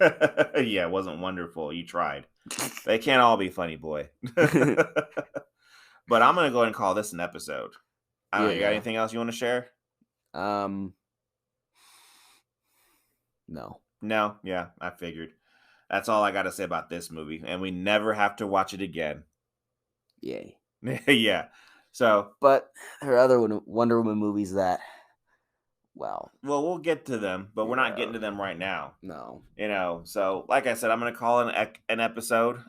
Yeah, it wasn't wonderful. You tried. They can't all be funny, boy. But I'm gonna go ahead and call this an episode. I don't know. You got anything else you want to share? No. No. Yeah, I figured. That's all I got to say about this movie, and we never have to watch it again. Yay. Yeah. So, but there are other Wonder Woman movies that, well, we'll get to them, but we're not getting to them right now. No. So like I said, I'm going to call it an episode.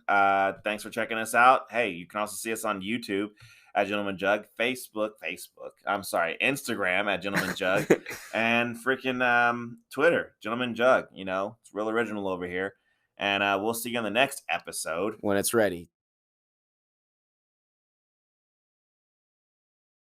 Thanks for checking us out. Hey, you can also see us on YouTube at Gentleman Jug, Instagram at Gentleman Jug, and freaking Twitter, Gentleman Jug. It's real original over here. And we'll see you on the next episode when it's ready.